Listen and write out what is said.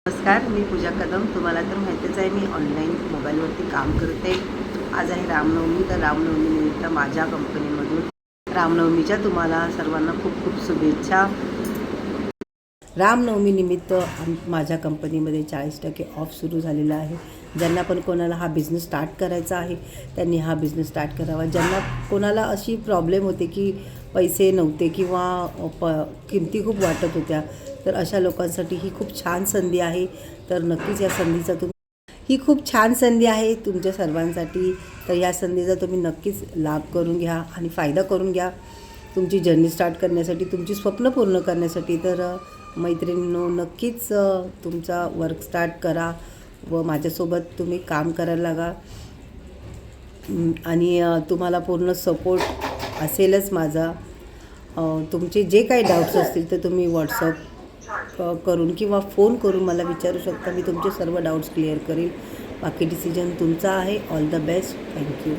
नमस्कार, मी पूजा कदम. तुम्हाला तर माहितीच आहे मी ऑनलाईन मोबाईलवरती काम करते. आज आहे रामनवमी, तर रामनवमीनिमित्त माझ्या कंपनीमधून रामनवमीच्या तुम्हाला सर्वांना खूप खूप शुभेच्छा. रामनवमीनिमित्त माझ्या कंपनीमध्ये 40% ऑफ सुरू झालेला आहे. ज्यांना पण कोणाला हा बिझनेस स्टार्ट करायचा आहे त्यांनी हा बिझनेस स्टार्ट करावा. ज्यांना कोणाला अशी प्रॉब्लेम होते की पैसे नव्हते किंवा किमती खूप वाटत होत्या, तर अशा लोकांसाठी ही खूप छान संधी आहे. तर नक्कीच या संधीचा ही खूप छान संधी आहे तुमच्या सर्वांसाठी. तर या संधीचा तुम्ही नक्कीच लाभ करून घ्या आणि फायदा करून घ्या तुमची जर्नी स्टार्ट करण्यासाठी, तुमची स्वप्न पूर्ण करण्यासाठी. तर मैत्रिणींनो, नक्कीच तुमचा वर्क स्टार्ट करा व माझ्यासोबत तुम्ही काम करायला लागा. आणि तुम्हाला पूर्ण सपोर्ट असेलच माझा. तुमचे जे काही डाऊट्स असतील तर तुम्ही व्हॉट्सअप करून किंवा फोन करून मला विचारू शकता. मी तुमचे सर्व डाऊट्स क्लिअर करेल. बाकी डिसिजन तुमचा आहे. All the best. थँक्यू.